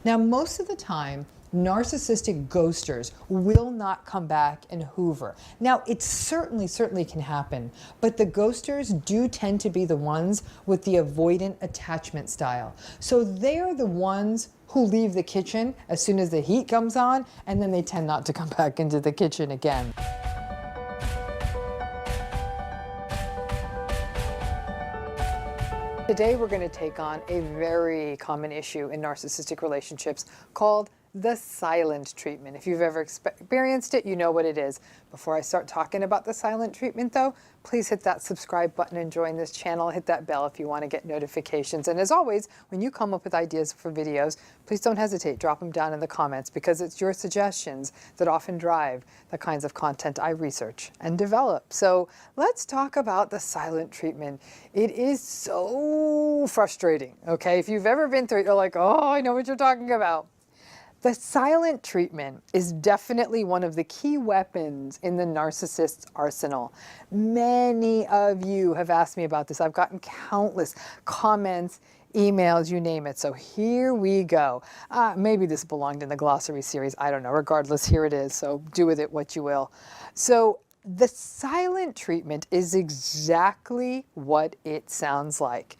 Now, most of the time, narcissistic ghosters will not come back and hoover. Now, it certainly can happen, but the ghosters do tend to be the ones with the avoidant attachment style. So they're the ones who leave the kitchen as soon as the heat comes on, and then they tend not to come back into the kitchen again. Today we're going to take on a very common issue in narcissistic relationships called the silent treatment. If you've ever experienced it, you know what it is. Before I start talking about the silent treatment though, please hit that subscribe button and join this channel. Hit that bell if you want to get notifications. And as always, when you come up with ideas for videos, please don't hesitate. Drop them down in the comments because it's your suggestions that often drive the kinds of content I research and develop. So let's talk about the silent treatment. It is so frustrating, okay? If you've ever been through it, you're like, oh, I know what you're talking about. The silent treatment is definitely one of the key weapons in the narcissist's arsenal. Many of you have asked me about this. I've gotten countless comments, emails, you name it. So here we go. Maybe this belonged in the glossary series. I don't know. Regardless, here it is. So do with it what you will. So the silent treatment is exactly what it sounds like.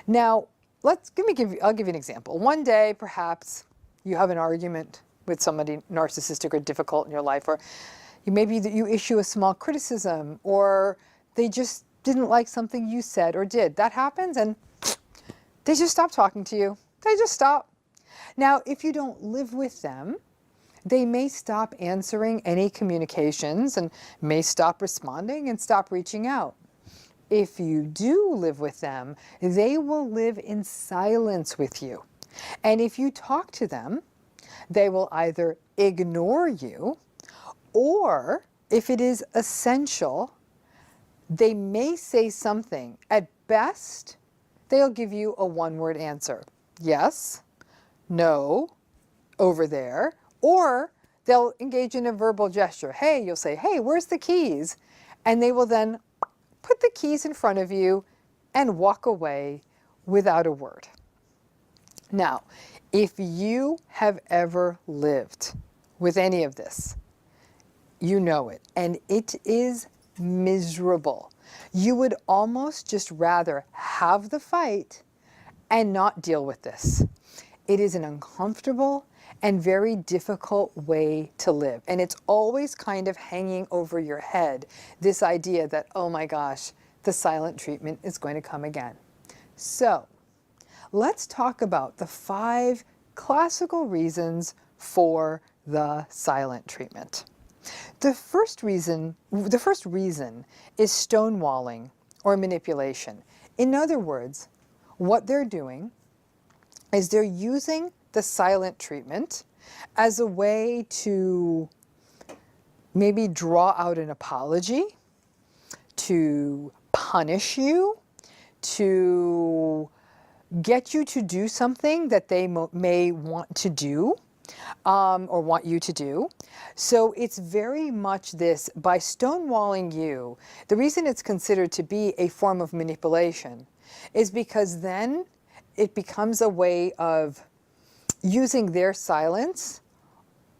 Now, I'll give you an example. One day, perhaps, you have an argument with somebody narcissistic or difficult in your life, or maybe you issue a small criticism, or they just didn't like something you said or did. That happens and they just stop talking to you. They just stop. Now, if you don't live with them, they may stop answering any communications and may stop responding and stop reaching out. If you do live with them, they will live in silence with you. And if you talk to them, they will either ignore you, or if it is essential, they may say something. At best, they'll give you a one-word answer. Yes, no, over there. Or they'll engage in a verbal gesture. Hey, you'll say, hey, where's the keys? And they will then put the keys in front of you and walk away without a word. Now, if you have ever lived with any of this, you know it, and it is miserable. You would almost just rather have the fight and not deal with this. It is an uncomfortable and very difficult way to live, and it's always kind of hanging over your head, this idea that, oh my gosh, the silent treatment is going to come again. So, let's talk about the 5 classical reasons for the silent treatment. The first reason is stonewalling or manipulation. In other words, what they're doing is they're using the silent treatment as a way to maybe draw out an apology, to punish you, to get you to do something that they may want to do or want you to do. So it's very much this, by stonewalling you, the reason it's considered to be a form of manipulation is because then it becomes a way of using their silence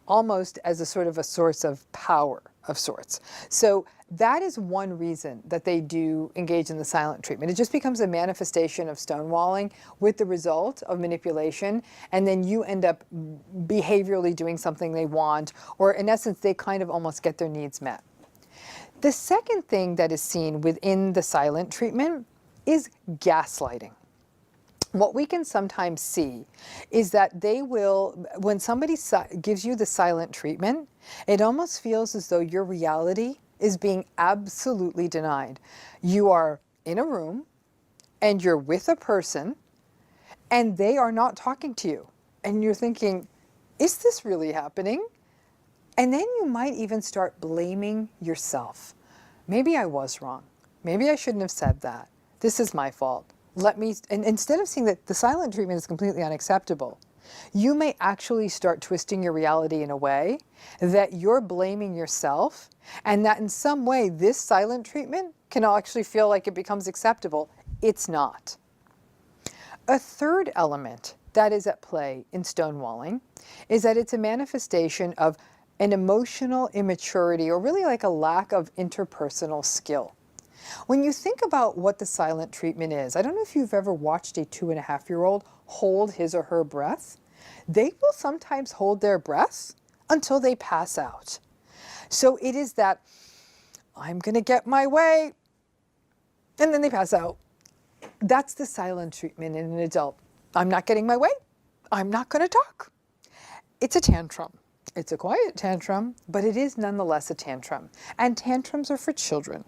almost as a sort of a source of power of sorts. So that is one reason that they do engage in the silent treatment. It just becomes a manifestation of stonewalling with the result of manipulation, and then you end up behaviorally doing something they want, or in essence, they kind of almost get their needs met. The second thing that is seen within the silent treatment is gaslighting. What we can sometimes see is that they will, when somebody gives you the silent treatment, it almost feels as though your reality is being absolutely denied. You are in a room and you're with a person and they are not talking to you. And you're thinking, is this really happening? And then you might even start blaming yourself. Maybe I was wrong. Maybe I shouldn't have said that. This is my fault. And instead of seeing that the silent treatment is completely unacceptable, you may actually start twisting your reality in a way that you're blaming yourself, and that in some way this silent treatment can actually feel like it becomes acceptable. It's not. A third element that is at play in stonewalling is that it's a manifestation of an emotional immaturity, or really like a lack of interpersonal skill. When you think about what the silent treatment is, I don't know if you've ever watched a 2.5-year-old hold his or her breath. They will sometimes hold their breath until they pass out. So it is that, I'm going to get my way, and then they pass out. That's the silent treatment in an adult. I'm not getting my way. I'm not going to talk. It's a tantrum. It's a quiet tantrum, but it is nonetheless a tantrum. And tantrums are for children.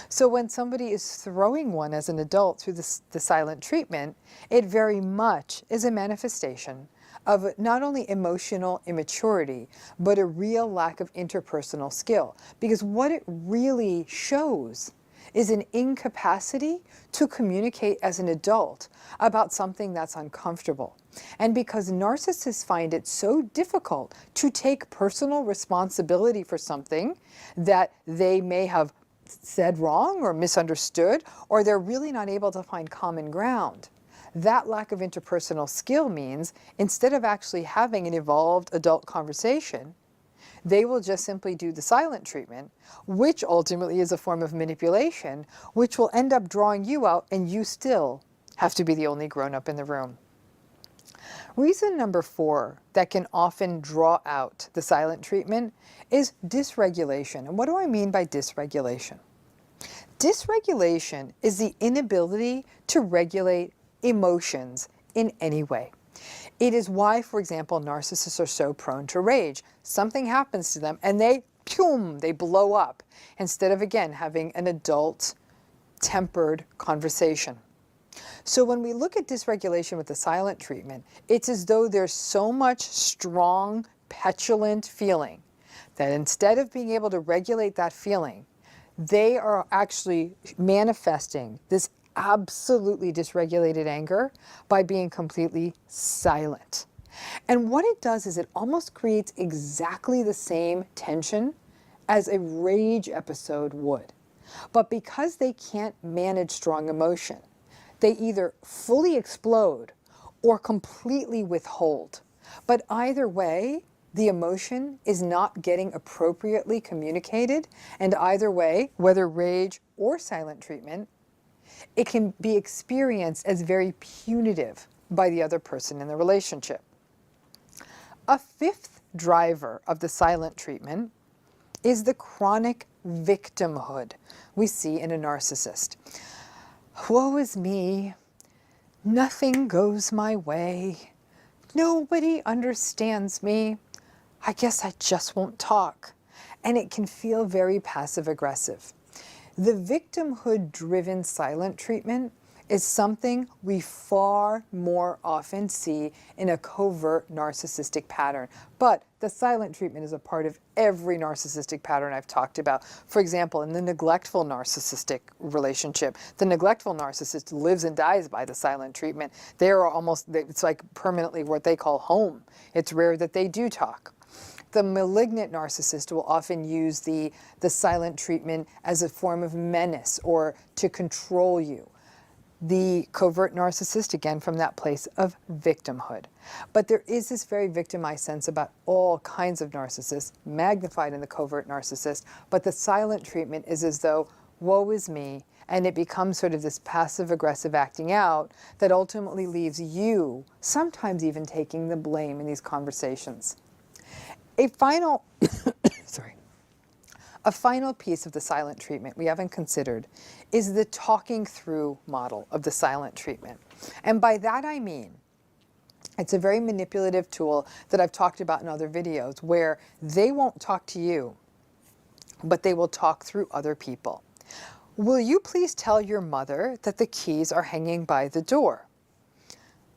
So when somebody is throwing one as an adult through the silent treatment, it very much is a manifestation of not only emotional immaturity, but a real lack of interpersonal skill. Because what it really shows is an incapacity to communicate as an adult about something that's uncomfortable. And because narcissists find it so difficult to take personal responsibility for something that they may have said wrong or misunderstood, or they're really not able to find common ground, that lack of interpersonal skill means instead of actually having an evolved adult conversation, they will just simply do the silent treatment, which ultimately is a form of manipulation, which will end up drawing you out, and you still have to be the only grown-up in the room. Reason number 4 that can often draw out the silent treatment is dysregulation. And what do I mean by dysregulation? Dysregulation is the inability to regulate emotions in any way. It is why, for example, narcissists are so prone to rage. Something happens to them and they blow up, instead of, again, having an adult tempered conversation. So when we look at dysregulation with the silent treatment, it's as though there's so much strong, petulant feeling that instead of being able to regulate that feeling, they are actually manifesting this absolutely dysregulated anger by being completely silent. And what it does is it almost creates exactly the same tension as a rage episode would. But because they can't manage strong emotion, they either fully explode or completely withhold. But either way, the emotion is not getting appropriately communicated, and either way, whether rage or silent treatment, it can be experienced as very punitive by the other person in the relationship. A 5th driver of the silent treatment is the chronic victimhood we see in a narcissist. Woe is me, nothing goes my way, nobody understands me, I guess I just won't talk. And it can feel very passive-aggressive. The victimhood-driven silent treatment is something we far more often see in a covert narcissistic pattern. But the silent treatment is a part of every narcissistic pattern I've talked about. For example, in the neglectful narcissistic relationship, the neglectful narcissist lives and dies by the silent treatment. They are almost, it's like permanently what they call home. It's rare that they do talk. The malignant narcissist will often use the silent treatment as a form of menace or to control you. The covert narcissist, again, from that place of victimhood. But there is this very victimized sense about all kinds of narcissists, magnified in the covert narcissist, but the silent treatment is as though, woe is me, and it becomes sort of this passive-aggressive acting out that ultimately leaves you sometimes even taking the blame in these conversations. A final piece of the silent treatment we haven't considered is the talking through model of the silent treatment. And by that I mean, it's a very manipulative tool that I've talked about in other videos where they won't talk to you, but they will talk through other people. Will you please tell your mother that the keys are hanging by the door?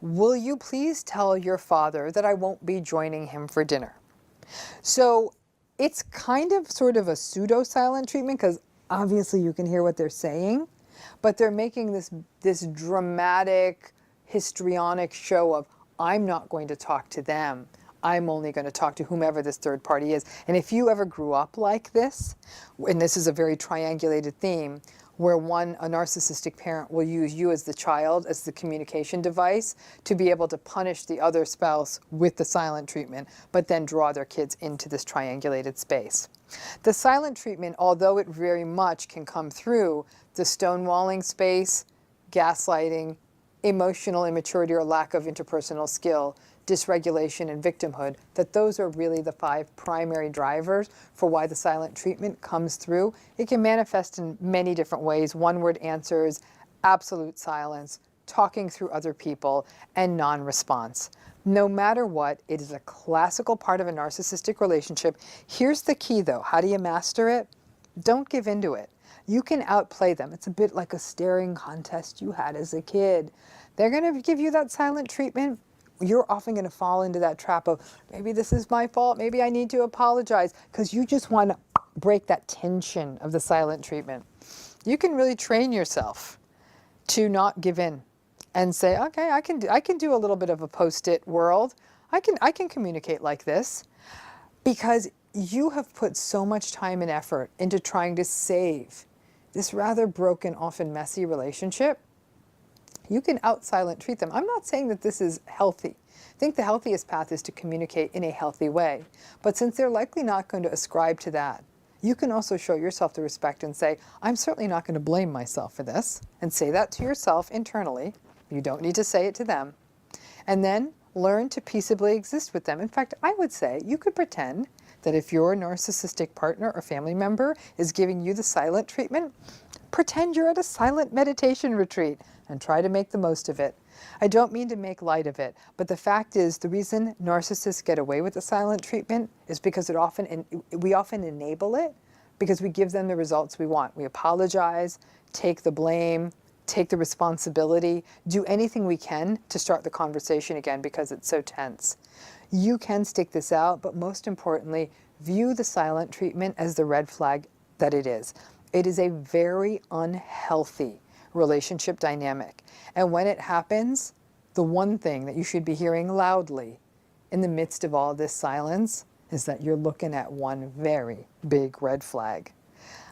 Will you please tell your father that I won't be joining him for dinner? So it's kind of sort of a pseudo-silent treatment because obviously you can hear what they're saying, but they're making this dramatic, histrionic show of, I'm not going to talk to them. I'm only going to talk to whomever this third party is. And if you ever grew up like this, and this is a very triangulated theme, where a narcissistic parent will use you as the child, as the communication device, to be able to punish the other spouse with the silent treatment, but then draw their kids into this triangulated space. The silent treatment, although it very much can come through the stonewalling space, gaslighting, emotional immaturity or lack of interpersonal skill, dysregulation, and victimhood, that those are really the 5 primary drivers for why the silent treatment comes through. It can manifest in many different ways: one-word answers, absolute silence, talking through other people, and non-response. No matter what, it is a classical part of a narcissistic relationship. Here's the key though. How do you master it? Don't give into it. You can outplay them. It's a bit like a staring contest you had as a kid. They're going to give you that silent treatment. You're often going to fall into that trap of, maybe this is my fault, maybe I need to apologize, because you just want to break that tension of the silent treatment. You can really train yourself to not give in and say, okay, I can do a little bit of a post-it world. I can communicate like this, because you have put so much time and effort into trying to save this rather broken, often messy relationship. You can out-silent treat them. I'm not saying that this is healthy. I think the healthiest path is to communicate in a healthy way. But since they're likely not going to ascribe to that, you can also show yourself the respect and say, I'm certainly not going to blame myself for this, and say that to yourself internally. You don't need to say it to them. And then learn to peaceably exist with them. In fact, I would say you could pretend that if your narcissistic partner or family member is giving you the silent treatment, pretend you're at a silent meditation retreat and try to make the most of it. I don't mean to make light of it, but the fact is the reason narcissists get away with the silent treatment is because we often enable it, because we give them the results we want. We apologize, take the blame, take the responsibility, do anything we can to start the conversation again because it's so tense. You can stick this out, but most importantly, view the silent treatment as the red flag that it is. It is a very unhealthy relationship dynamic. And when it happens, the one thing that you should be hearing loudly in the midst of all this silence is that you're looking at one very big red flag.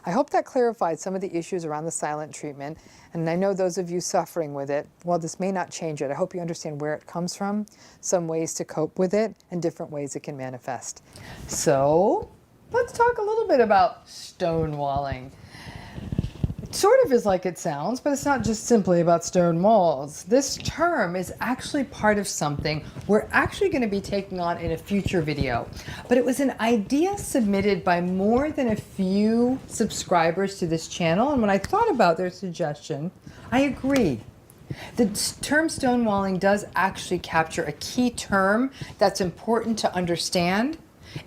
I hope that clarified some of the issues around the silent treatment. And I know those of you suffering with it, while this may not change it, I hope you understand where it comes from, some ways to cope with it, and different ways it can manifest. So let's talk a little bit about stonewalling. It sort of is like it sounds, but it's not just simply about stone walls. This term is actually part of something we're actually going to be taking on in a future video. But it was an idea submitted by more than a few subscribers to this channel, and when I thought about their suggestion, I agreed. The term stonewalling does actually capture a key term that's important to understand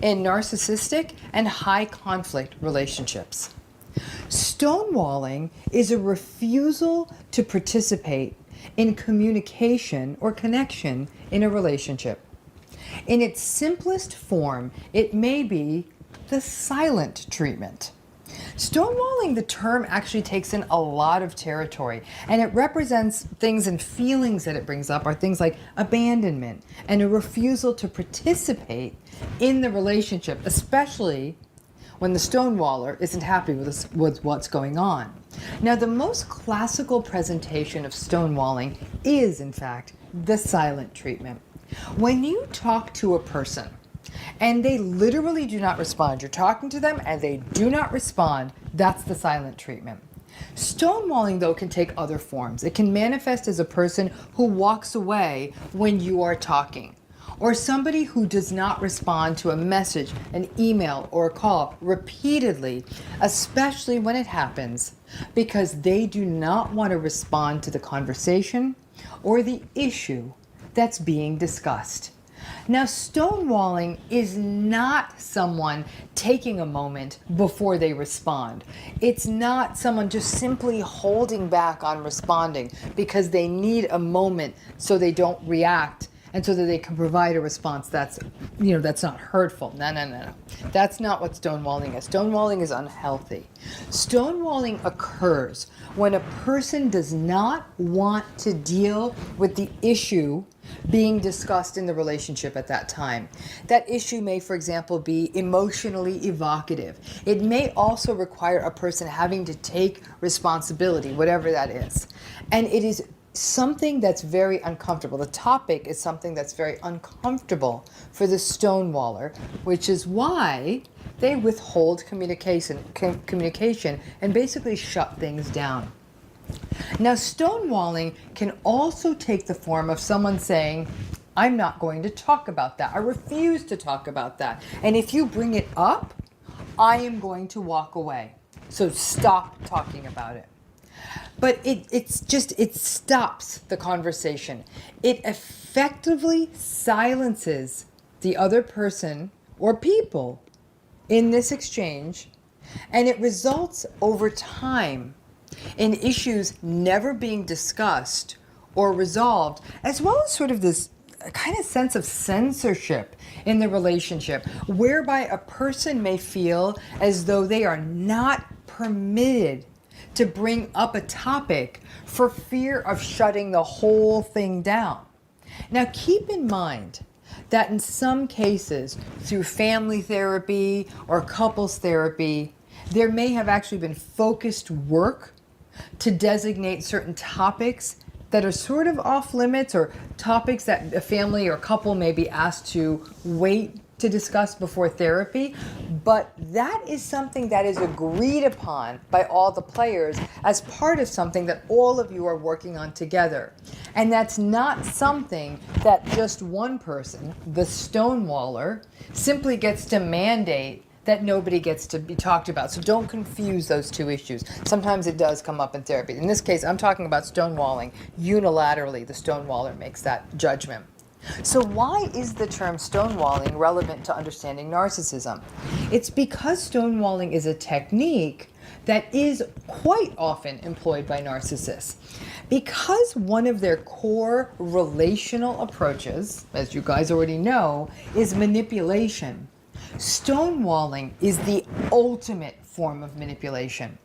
in narcissistic and high conflict relationships. Stonewalling is a refusal to participate in communication or connection in a relationship. In its simplest form, it may be the silent treatment. Stonewalling, the term, actually takes in a lot of territory, and it represents things and feelings that it brings up are things like abandonment and a refusal to participate in the relationship, especially when the stonewaller isn't happy with what's going on. Now, the most classical presentation of stonewalling is, in fact, the silent treatment. When you talk to a person and they literally do not respond, you're talking to them and they do not respond, that's the silent treatment. Stonewalling, though, can take other forms. It can manifest as a person who walks away when you are talking, or somebody who does not respond to a message, an email, or a call repeatedly, especially when it happens because they do not want to respond to the conversation or the issue that's being discussed. Now, stonewalling is not someone taking a moment before they respond. It's not someone just simply holding back on responding because they need a moment so they don't react and so that they can provide a response that's, that's not hurtful. No. That's not what stonewalling is. Stonewalling is unhealthy. Stonewalling occurs when a person does not want to deal with the issue being discussed in the relationship at that time. That issue may, for example, be emotionally evocative. It may also require a person having to take responsibility, whatever that is. And it is something that's very uncomfortable. The topic is something that's very uncomfortable for the stonewaller, which is why they withhold communication and basically shut things down. Now, stonewalling can also take the form of someone saying, I'm not going to talk about that. I refuse to talk about that. And if you bring it up, I am going to walk away. So stop talking about it. But it stops the conversation. It effectively silences the other person or people in this exchange, and it results over time in issues never being discussed or resolved, as well as sort of this kind of sense of censorship in the relationship, whereby a person may feel as though they are not permitted to bring up a topic for fear of shutting the whole thing down. Now, keep in mind that in some cases, through family therapy or couples therapy, there may have actually been focused work to designate certain topics that are sort of off limits, or topics that a family or couple may be asked to wait to discuss before therapy. But that is something that is agreed upon by all the players as part of something that all of you are working on together. And that's not something that just one person, the stonewaller, simply gets to mandate that nobody gets to be talked about. So don't confuse those two issues. Sometimes it does come up in therapy. In this case, I'm talking about stonewalling. Unilaterally, the stonewaller makes that judgment. So why is the term stonewalling relevant to understanding narcissism? It's because stonewalling is a technique that is quite often employed by narcissists. Because one of their core relational approaches, as you guys already know, is manipulation. Stonewalling is the ultimate form of manipulation.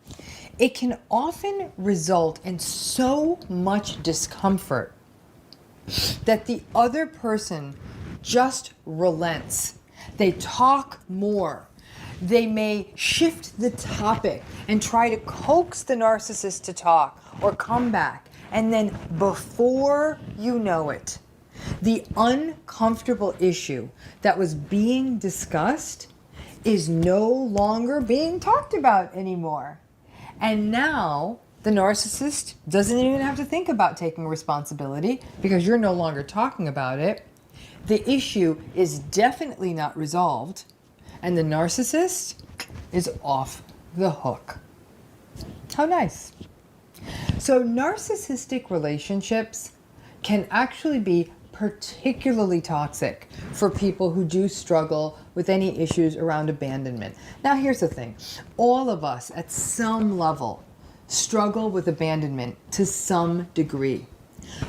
It can often result in so much discomfort that the other person just relents. They talk more. They may shift the topic and try to coax the narcissist to talk or come back. And then before you know it, the uncomfortable issue that was being discussed is no longer being talked about anymore. And now the narcissist doesn't even have to think about taking responsibility because you're no longer talking about it. The issue is definitely not resolved, and the narcissist is off the hook. How nice. So narcissistic relationships can actually be particularly toxic for people who do struggle with any issues around abandonment. Now, here's the thing. All of us at some level struggle with abandonment to some degree.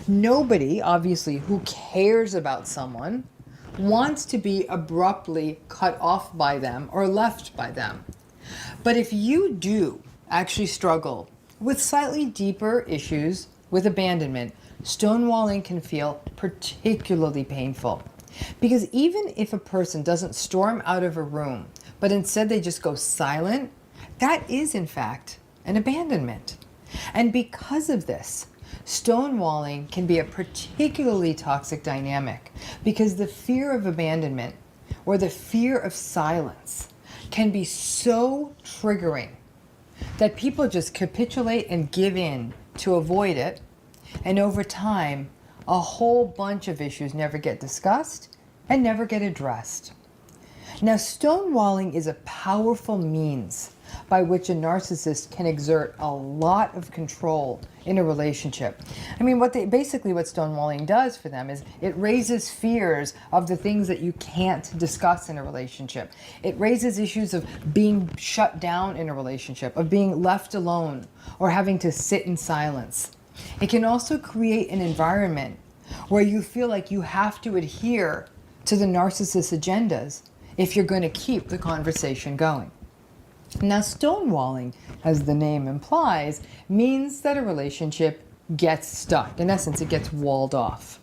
Nobody, obviously, who cares about someone wants to be abruptly cut off by them or left by them. But if you do actually struggle with slightly deeper issues with abandonment, stonewalling can feel particularly painful. Because even if a person doesn't storm out of a room, but instead they just go silent, that is in fact an abandonment. And because of this, stonewalling can be a particularly toxic dynamic because the fear of abandonment or the fear of silence can be so triggering that people just capitulate and give in to avoid it. And over time, a whole bunch of issues never get discussed and never get addressed. Now, stonewalling is a powerful means by which a narcissist can exert a lot of control in a relationship. I mean, what stonewalling does for them is it raises fears of the things that you can't discuss in a relationship. It raises issues of being shut down in a relationship, of being left alone, or having to sit in silence. It can also create an environment where you feel like you have to adhere to the narcissist's agendas if you're going to keep the conversation going. Now, stonewalling, as the name implies, means that a relationship gets stuck. In essence, it gets walled off.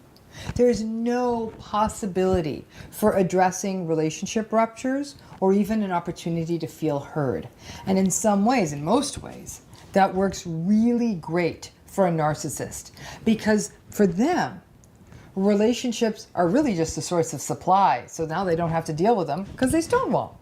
There's no possibility for addressing relationship ruptures or even an opportunity to feel heard. And in some ways, in most ways, that works really great for a narcissist, because for them, relationships are really just a source of supply. So now they don't have to deal with them because they stonewall.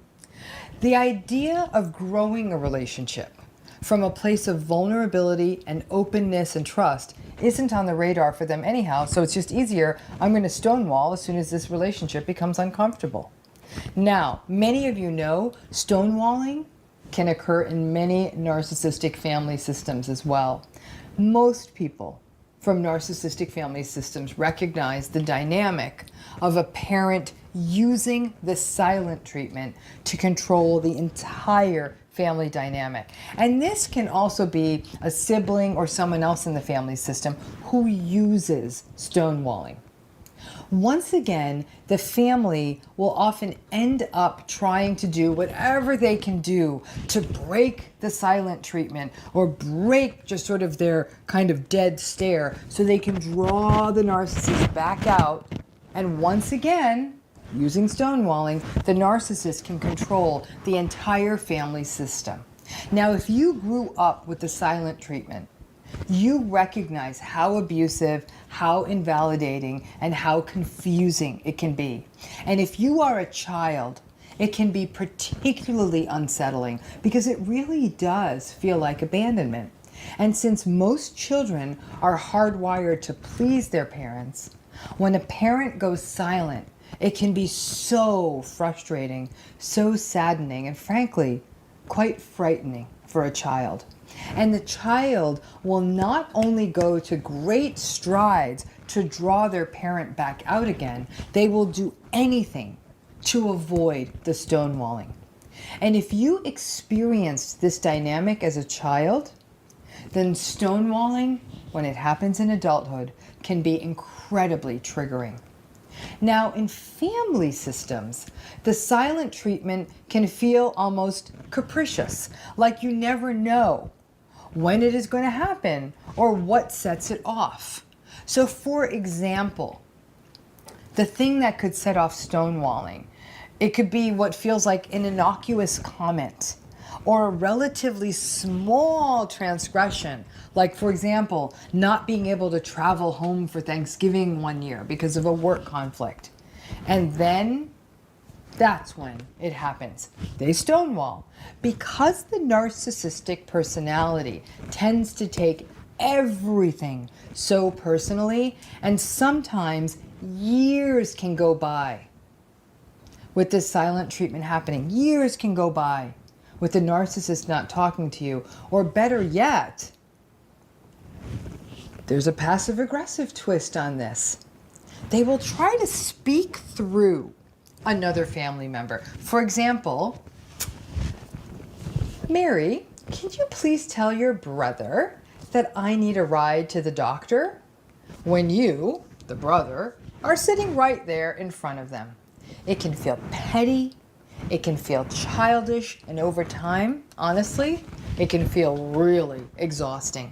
The idea of growing a relationship from a place of vulnerability and openness and trust isn't on the radar for them anyhow, so it's just easier. I'm going to stonewall as soon as this relationship becomes uncomfortable. Now, many of you know stonewalling can occur in many narcissistic family systems as well. Most people from narcissistic family systems recognize the dynamic of a parent using the silent treatment to control the entire family dynamic. And this can also be a sibling or someone else in the family system who uses stonewalling. Once again, the family will often end up trying to do whatever they can do to break the silent treatment or break just sort of their kind of dead stare so they can draw the narcissist back out. And once again, using stonewalling, the narcissist can control the entire family system. Now, if you grew up with the silent treatment, you recognize how abusive, how invalidating, and how confusing it can be. And if you are a child, it can be particularly unsettling because it really does feel like abandonment. And since most children are hardwired to please their parents, when a parent goes silent, it can be so frustrating, so saddening, and frankly, quite frightening for a child. And the child will not only go to great strides to draw their parent back out again, they will do anything to avoid the stonewalling. And if you experienced this dynamic as a child, then stonewalling, when it happens in adulthood, can be incredibly triggering. Now, in family systems, the silent treatment can feel almost capricious, like you never know when it is going to happen or what sets it off. So, for example, the thing that could set off stonewalling, it could be what feels like an innocuous comment or a relatively small transgression, like, for example, not being able to travel home for Thanksgiving one year because of a work conflict. And then that's when it happens. They stonewall. Because the narcissistic personality tends to take everything so personally, and sometimes years can go by with this silent treatment happening. Years can go by with the narcissist not talking to you. Or better yet, there's a passive-aggressive twist on this. They will try to speak through another family member. For example, Mary, can you please tell your brother that I need a ride to the doctor? When you, the brother, are sitting right there in front of them. It can feel petty, it can feel childish, and over time, honestly, it can feel really exhausting.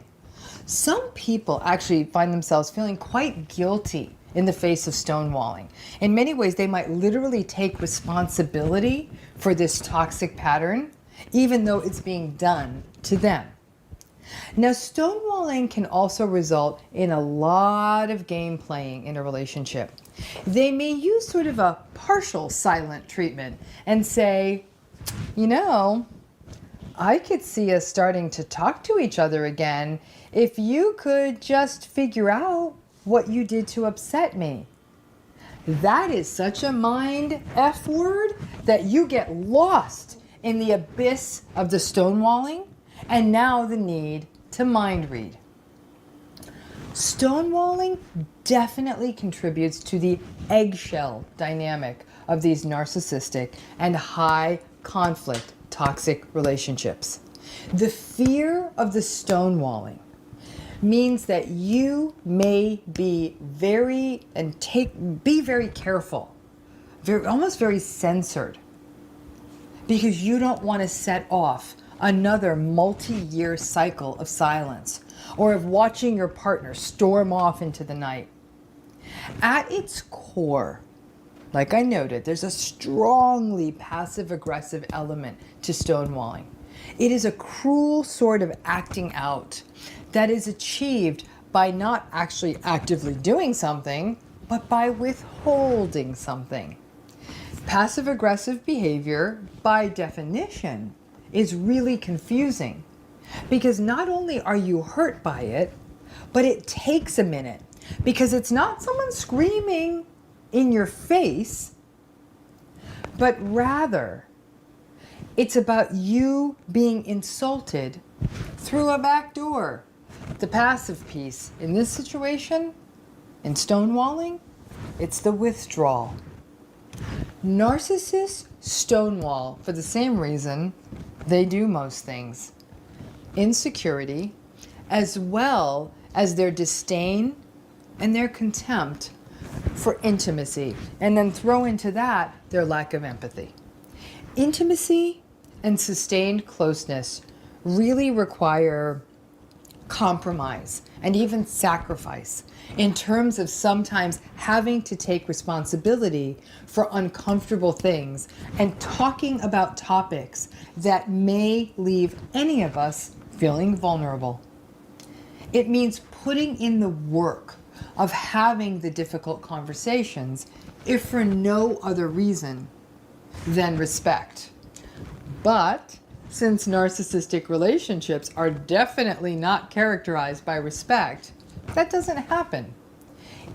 Some people actually find themselves feeling quite guilty in the face of stonewalling. In many ways, they might literally take responsibility for this toxic pattern, even though it's being done to them. Now, stonewalling can also result in a lot of game playing in a relationship. They may use sort of a partial silent treatment and say, you know, I could see us starting to talk to each other again if you could just figure out what you did to upset me. That is such a mind F word that you get lost in the abyss of the stonewalling and now the need to mind read. Stonewalling definitely contributes to the eggshell dynamic of these narcissistic and high conflict toxic relationships. The fear of the stonewalling means that you may be very careful, almost very censored, because you don't want to set off another multi-year cycle of silence or of watching your partner storm off into the night. At its core, like I noted, there's a strongly passive-aggressive element to stonewalling. It is a cruel sort of acting out that is achieved by not actually actively doing something, but by withholding something. Passive-aggressive behavior, by definition, is really confusing because not only are you hurt by it, but it takes a minute because it's not someone screaming in your face, but rather it's about you being insulted through a back door. The passive piece in this situation, in stonewalling, it's the withdrawal. Narcissists stonewall for the same reason they do most things. Insecurity, as well as their disdain and their contempt for intimacy. And then throw into that their lack of empathy. Intimacy and sustained closeness really require compromise and even sacrifice in terms of sometimes having to take responsibility for uncomfortable things and talking about topics that may leave any of us feeling vulnerable. It means putting in the work of having the difficult conversations, if for no other reason than respect. But since narcissistic relationships are definitely not characterized by respect, that doesn't happen.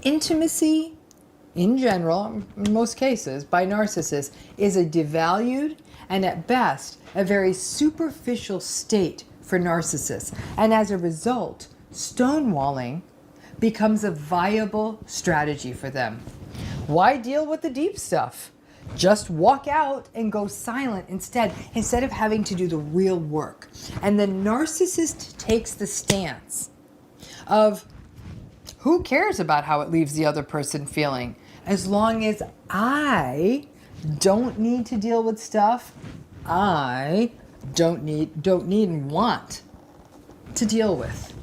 Intimacy, in general, in most cases, by narcissists, is a devalued and at best a very superficial state for narcissists. And as a result, stonewalling becomes a viable strategy for them. Why deal with the deep stuff? Just walk out and go silent instead of having to do the real work. And the narcissist takes the stance of, who cares about how it leaves the other person feeling? As long as I don't need to deal with stuff I don't need and want to deal with.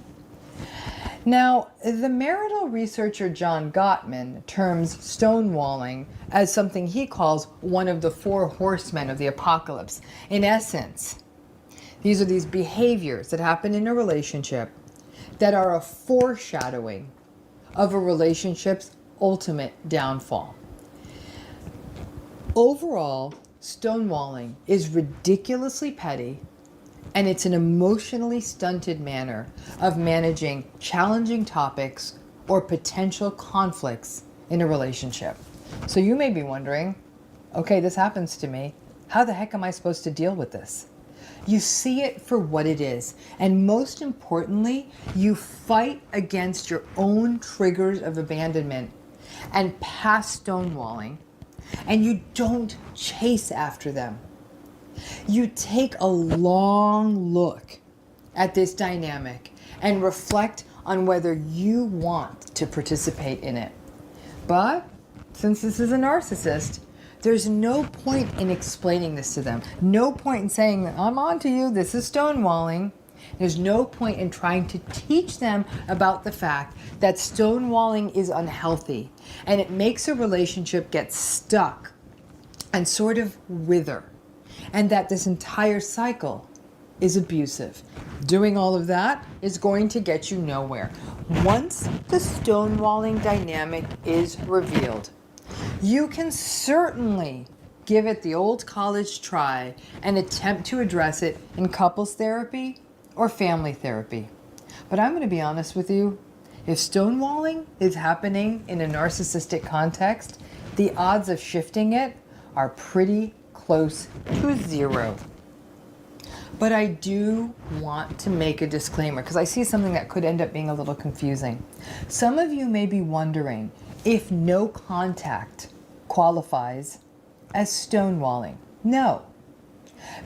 Now, the marital researcher John Gottman terms stonewalling as something he calls one of the 4 horsemen of the apocalypse. In essence, these are these behaviors that happen in a relationship that are a foreshadowing of a relationship's ultimate downfall. Overall, stonewalling is ridiculously petty, and it's an emotionally stunted manner of managing challenging topics or potential conflicts in a relationship. So you may be wondering, okay, this happens to me. How the heck am I supposed to deal with this? You see it for what it is. And most importantly, you fight against your own triggers of abandonment and past stonewalling, and you don't chase after them. You take a long look at this dynamic and reflect on whether you want to participate in it. But since this is a narcissist, there's no point in explaining this to them. No point in saying, I'm on to you, this is stonewalling. There's no point in trying to teach them about the fact that stonewalling is unhealthy and it makes a relationship get stuck and sort of wither, and that this entire cycle is abusive. Doing all of that is going to get you nowhere. Once the stonewalling dynamic is revealed, you can certainly give it the old college try and attempt to address it in couples therapy or family therapy. But I'm going to be honest with you, if stonewalling is happening in a narcissistic context, the odds of shifting it are pretty close to 0. But I do want to make a disclaimer because I see something that could end up being a little confusing. Some of you may be wondering if no contact qualifies as stonewalling. No,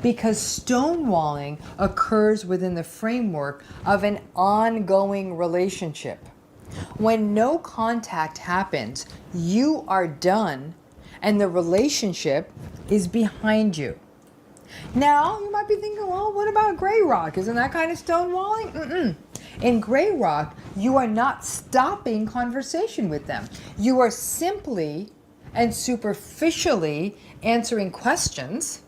Because stonewalling occurs within the framework of an ongoing relationship. When no contact happens, you are done and the relationship is behind you. Now, you might be thinking, well, what about gray rock? Isn't that kind of stonewalling? Mm-mm. In gray rock, you are not stopping conversation with them. You are simply and superficially answering questions,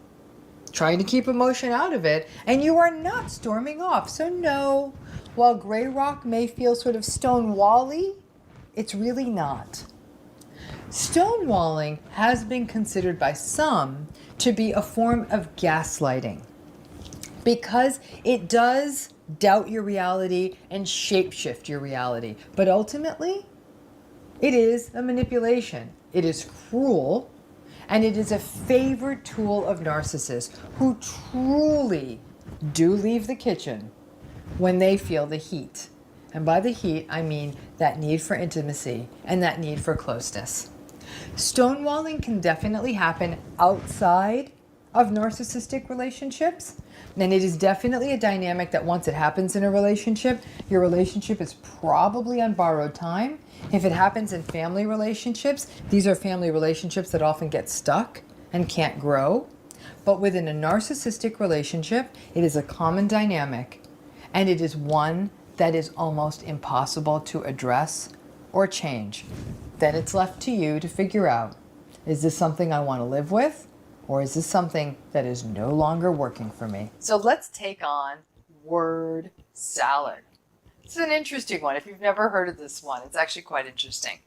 trying to keep emotion out of it, and you are not storming off. So no, while gray rock may feel sort of stonewally, it's really not. Stonewalling has been considered by some to be a form of gaslighting because it does doubt your reality and shapeshift your reality. But ultimately, it is a manipulation. It is cruel, and it is a favored tool of narcissists who truly do leave the kitchen when they feel the heat. And by the heat, I mean that need for intimacy and that need for closeness. Stonewalling can definitely happen outside of narcissistic relationships. And it is definitely a dynamic that once it happens in a relationship, your relationship is probably on borrowed time. If it happens in family relationships, these are family relationships that often get stuck and can't grow. But within a narcissistic relationship, it is a common dynamic. And it is one that is almost impossible to address or change. Then it's left to you to figure out, is this something I want to live with? Or is this something that is no longer working for me? So let's take on word salad. It's an interesting one. If you've never heard of this one, it's actually quite interesting.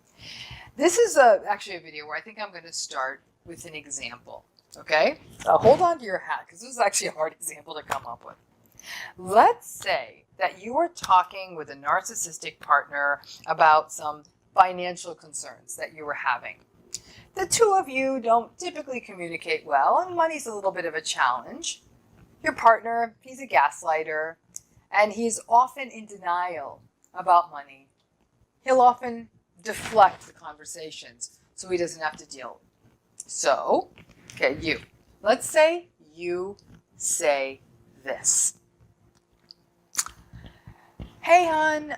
This is actually a video where I think I'm going to start with an example. Okay? Hold on to your hat because this is actually a hard example to come up with. Let's say that you are talking with a narcissistic partner about some financial concerns that you were having. The two of you don't typically communicate well, and money's a little bit of a challenge. Your partner, he's a gaslighter, and he's often in denial about money. He'll often deflect the conversations so he doesn't have to deal. So, okay, you. Let's say you say this. Hey, hon,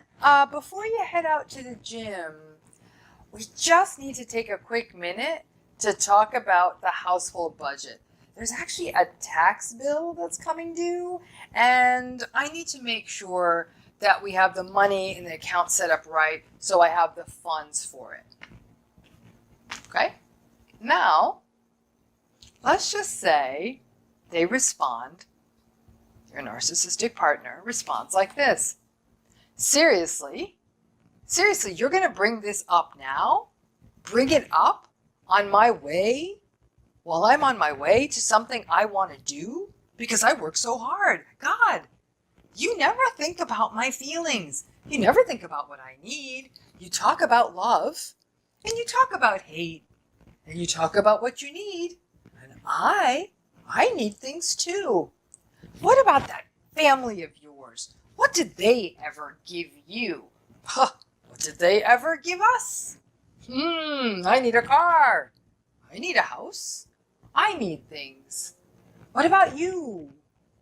before you head out to the gym, we just need to take a quick minute to talk about the household budget. There's actually a tax bill that's coming due, and I need to make sure that we have the money in the account set up right so I have the funds for it. Okay? Now, let's just say they respond, your narcissistic partner responds like this. Seriously, you're going to bring this up now? Bring it up on my way? While I'm on my way to something I want to do? Because I work so hard. God, you never think about my feelings. You never think about what I need. You talk about love, and you talk about hate, and you talk about what you need. And I need things too. What about that family of yours? What did they ever give you? Huh, what did they ever give us? I need a car. I need a house. I need things. What about you?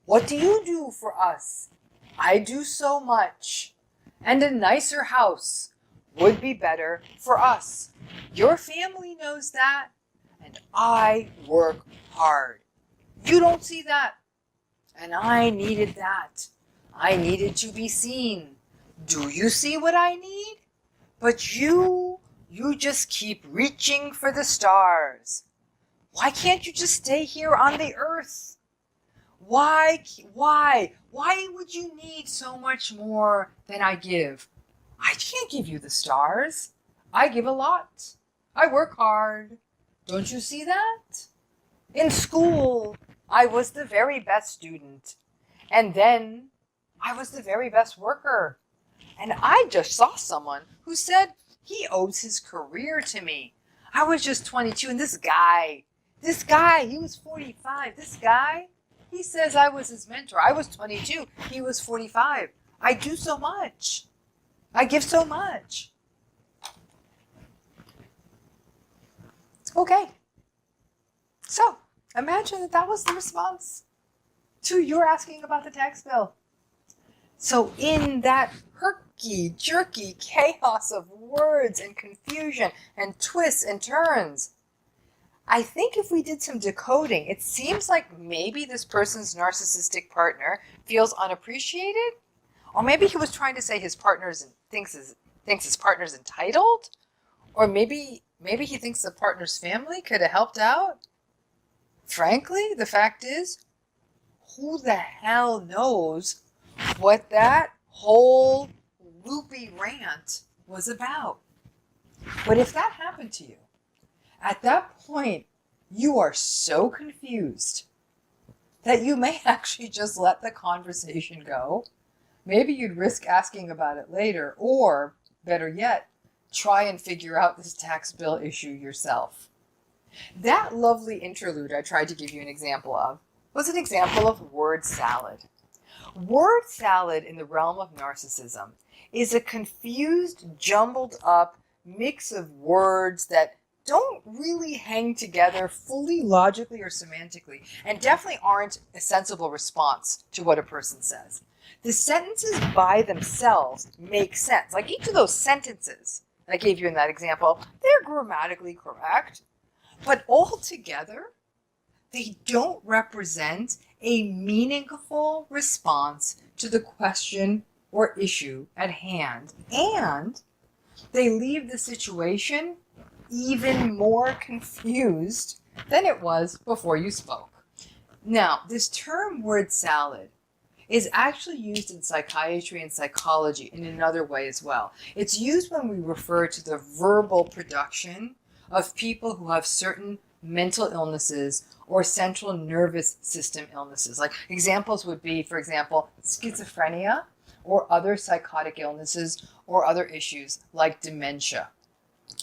What do you do for us? I do so much. And a nicer house would be better for us. Your family knows that. And I work hard. You don't see that. And I needed that. I needed to be seen. Do you see what I need? But you just keep reaching for the stars. Why can't you just stay here on the earth? Why would you need so much more than I give? I can't give you the stars. I give a lot. I work hard. Don't you see that? In school, I was the very best student. And then I was the very best worker. And I just saw someone who said he owes his career to me. I was just 22, and this guy, he was 45. This guy, he says I was his mentor. I was 22. He was 45. I do so much. I give so much. Okay. So, imagine that was the response. to you're asking about the tax bill. So in that herky-jerky chaos of words and confusion and twists and turns, I think if we did some decoding, it seems like maybe this person's narcissistic partner feels unappreciated, or maybe he was trying to say his partner's thinks his partner's entitled, or maybe he thinks the partner's family could have helped out. Frankly, the fact is, who the hell knows what that whole loopy rant was about? But if that happened to you, at that point, you are so confused that you may actually just let the conversation go. Maybe you'd risk asking about it later, or better yet, try and figure out this tax bill issue yourself. That lovely interlude I tried to give you an example of was an example of word salad. Word salad in the realm of narcissism is a confused, jumbled up mix of words that don't really hang together fully logically or semantically, and definitely aren't a sensible response to what a person says. The sentences by themselves make sense. Like each of those sentences I gave you in that example, they're grammatically correct, but altogether, they don't represent a meaningful response to the question or issue at hand, and they leave the situation even more confused than it was before you spoke. Now, this term word salad is actually used in psychiatry and psychology in another way as well. It's used when we refer to the verbal production of people who have certain mental illnesses or central nervous system illnesses. Like examples would be, for example, schizophrenia or other psychotic illnesses or other issues like dementia.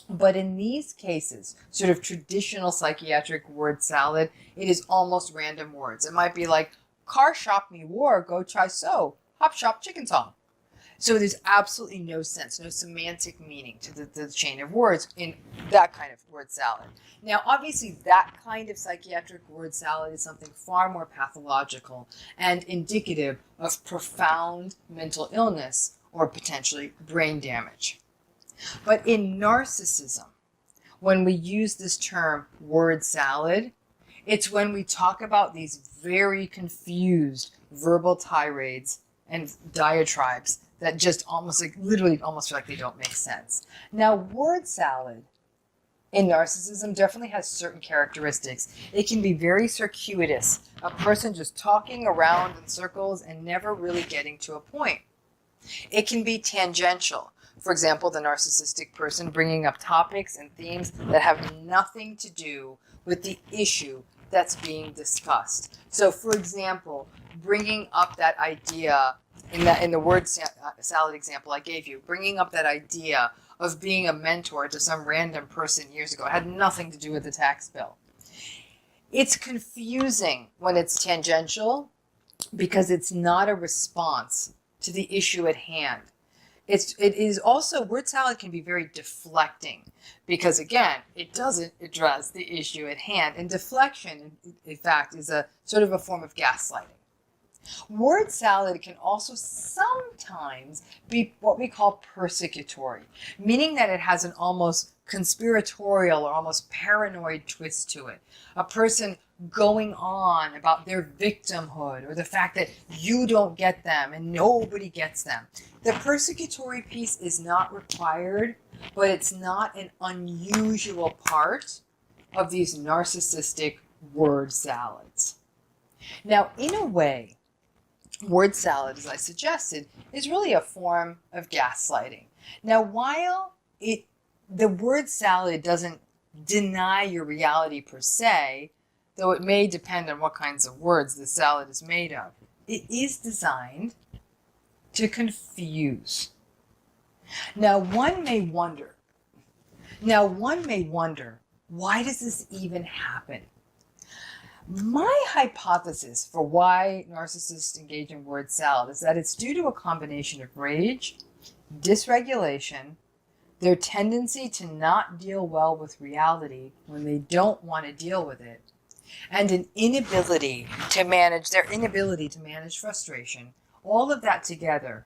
But in these cases, sort of traditional psychiatric word salad, it is almost random words. It might be like, car shop me war, go try so, hop shop chicken song. So there's absolutely no sense, no semantic meaning to the chain of words in that kind of word salad. Now, obviously, that kind of psychiatric word salad is something far more pathological and indicative of profound mental illness or potentially brain damage. But in narcissism, when we use this term word salad, it's when we talk about these very confused verbal tirades and diatribes that just literally almost feel like they don't make sense. Now, word salad in narcissism definitely has certain characteristics. It can be very circuitous, a person just talking around in circles and never really getting to a point. It can be tangential. For example, the narcissistic person bringing up topics and themes that have nothing to do with the issue that's being discussed. So, for example, bringing up that idea in the word salad example I gave you, bringing up that idea of being a mentor to some random person years ago. It had nothing to do with the tax bill. It's confusing when it's tangential because it's not a response to the issue at hand. It is also, word salad can be very deflecting because, again, it doesn't address the issue at hand. And deflection, in fact, is a sort of a form of gaslighting. Word salad can also sometimes be what we call persecutory, meaning that it has an almost conspiratorial or almost paranoid twist to it. A person going on about their victimhood or the fact that you don't get them and nobody gets them. The persecutory piece is not required, but it's not an unusual part of these narcissistic word salads. Now, in a way, word salad, as I suggested, is really a form of gaslighting. Now, while the word salad doesn't deny your reality per se, though it may depend on what kinds of words the salad is made of, it is designed to confuse. Now, one may wonder, why does this even happen? My hypothesis for why narcissists engage in word salad is that it's due to a combination of rage, dysregulation, their tendency to not deal well with reality when they don't want to deal with it, and their inability to manage frustration, all of that together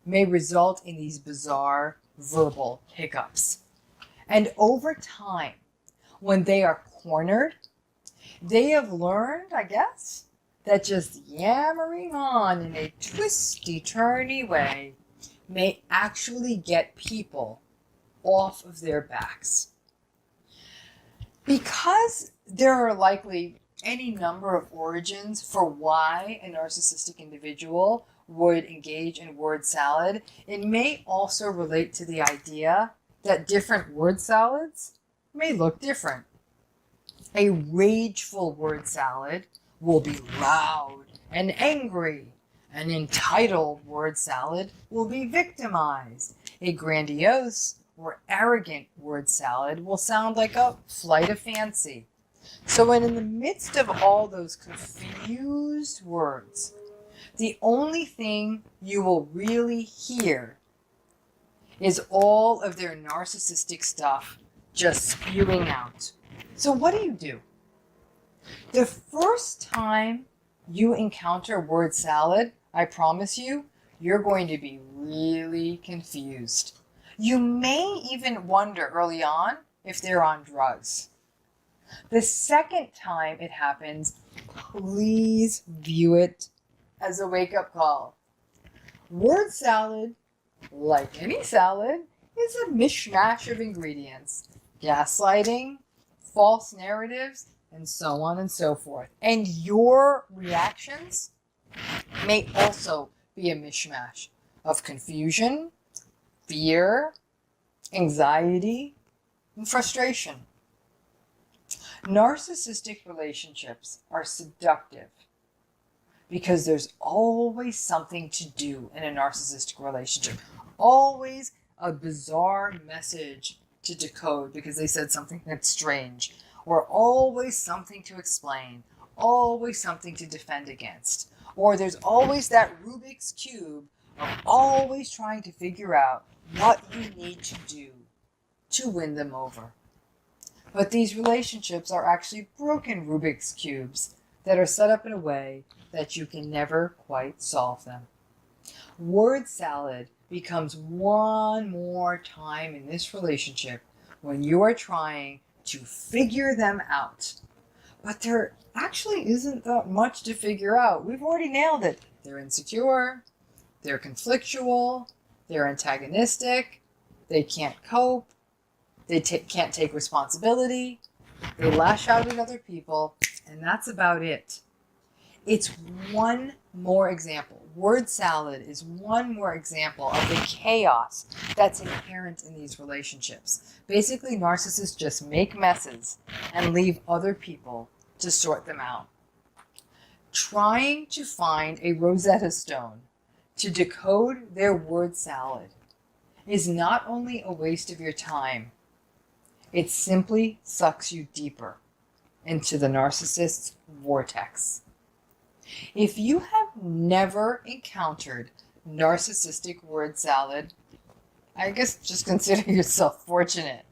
may result in these bizarre verbal hiccups. And over time, when they are cornered, they have learned, I guess, that just yammering on in a twisty, turny way may actually get people off of their backs. Because there are likely any number of origins for why a narcissistic individual would engage in word salad, it may also relate to the idea that different word salads may look different. A rageful word salad will be loud and angry. An entitled word salad will be victimized. A grandiose or arrogant word salad will sound like a flight of fancy. So when in the midst of all those confused words, the only thing you will really hear is all of their narcissistic stuff just spewing out. So what do? The first time you encounter word salad, I promise you, you're going to be really confused. You may even wonder early on if they're on drugs. The second time it happens, please view it as a wake-up call. Word salad, like any salad, is a mishmash of ingredients. Gaslighting, false narratives, and so on and so forth. And your reactions may also be a mishmash of confusion, fear, anxiety, and frustration. Narcissistic relationships are seductive because there's always something to do in a narcissistic relationship. Always a bizarre message to decode because they said something that's strange. Or always something to explain. Always something to defend against. Or there's always that Rubik's Cube of always trying to figure out what you need to do to win them over. But these relationships are actually broken Rubik's Cubes that are set up in a way that you can never quite solve them. Word salad becomes one more time in this relationship when you are trying to figure them out. But there actually isn't that much to figure out. We've already nailed it. They're insecure, they're conflictual, they're antagonistic, they can't cope, they can't take responsibility, they lash out at other people, and that's about it. It's one more example. Word salad is one more example of the chaos that's inherent in these relationships. Basically, narcissists just make messes and leave other people to sort them out. Trying to find a Rosetta Stone to decode their word salad is not only a waste of your time, it simply sucks you deeper into the narcissist's vortex. If you have never encountered narcissistic word salad, I guess just consider yourself fortunate.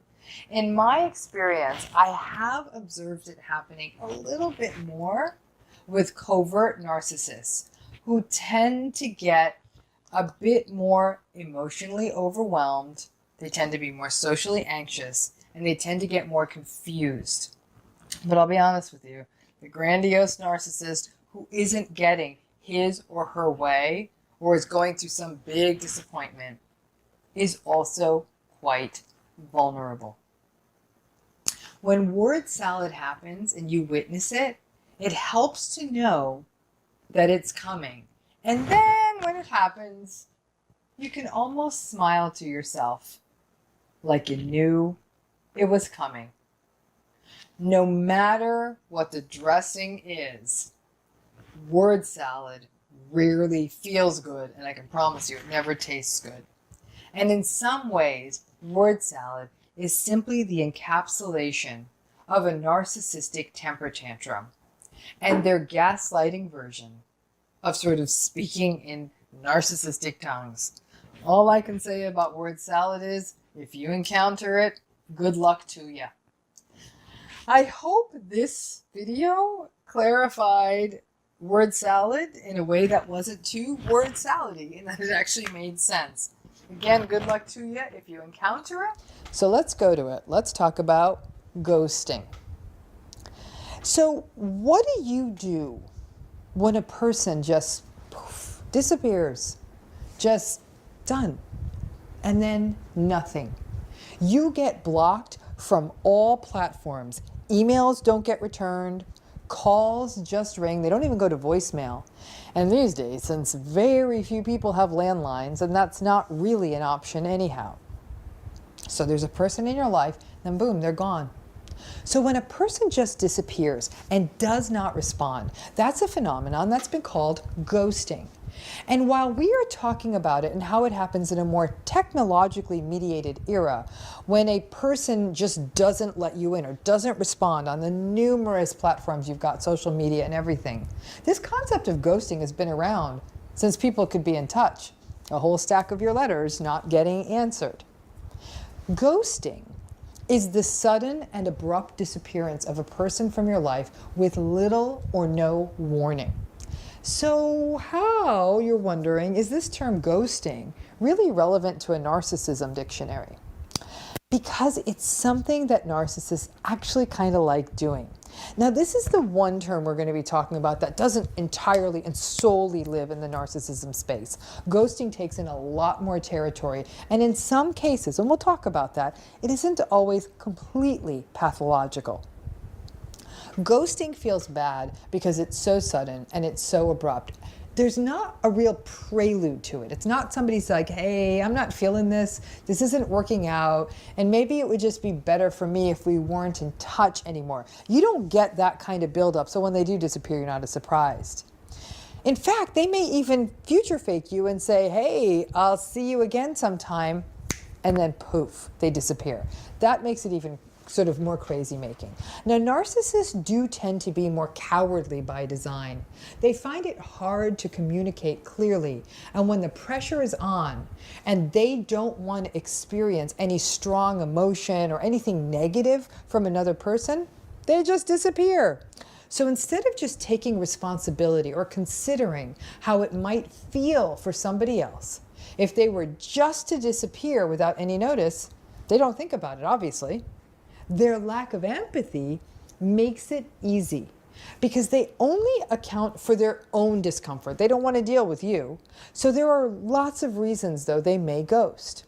In my experience, I have observed it happening a little bit more with covert narcissists who tend to get a bit more emotionally overwhelmed, they tend to be more socially anxious, and they tend to get more confused. But I'll be honest with you, the grandiose narcissist who isn't getting his or her way or is going through some big disappointment is also quite vulnerable. When word salad happens and you witness it, it helps to know that it's coming. And then when it happens, you can almost smile to yourself like you knew it was coming. No matter what the dressing is, word salad rarely feels good, and I can promise you it never tastes good. And in some ways, word salad is simply the encapsulation of a narcissistic temper tantrum and their gaslighting version of sort of speaking in narcissistic tongues. All I can say about word salad is, if you encounter it, good luck to you. I hope this video clarified word salad in a way that wasn't too word salady and that it actually made sense. Again, good luck to you if you encounter it. So let's go to it. Let's talk about ghosting. So what do you do when a person just poof, disappears? Just done. And then nothing. You get blocked from all platforms. Emails don't get returned. Calls just ring. They don't even go to voicemail. And these days, since very few people have landlines, and that's not really an option anyhow. So there's a person in your life, then boom, they're gone. So when a person just disappears and does not respond, that's a phenomenon that's been called ghosting. And while we are talking about it and how it happens in a more technologically mediated era, when a person just doesn't let you in or doesn't respond on the numerous platforms you've got, social media and everything, this concept of ghosting has been around since people could be in touch. A whole stack of your letters not getting answered. Ghosting is the sudden and abrupt disappearance of a person from your life with little or no warning. So how, you're wondering, is this term ghosting really relevant to a narcissism dictionary? Because it's something that narcissists actually kind of like doing. Now, this is the one term we're going to be talking about that doesn't entirely and solely live in the narcissism space. Ghosting takes in a lot more territory, and in some cases, and we'll talk about that, it isn't always completely pathological. Ghosting feels bad because it's so sudden and it's so abrupt. There's not a real prelude to it. It's not somebody's like, hey, I'm not feeling this. This isn't working out. And maybe it would just be better for me if we weren't in touch anymore. You don't get that kind of buildup. So when they do disappear, you're not as surprised. In fact, they may even future fake you and say, hey, I'll see you again sometime. And then poof, they disappear. That makes it even sort of more crazy making. Now, narcissists do tend to be more cowardly by design. They find it hard to communicate clearly, and when the pressure is on and they don't want to experience any strong emotion or anything negative from another person, they just disappear. So instead of just taking responsibility or considering how it might feel for somebody else, if they were just to disappear without any notice, they don't think about it, obviously. Their lack of empathy makes it easy because they only account for their own discomfort. They don't want to deal with you. So there are lots of reasons, though, they may ghost.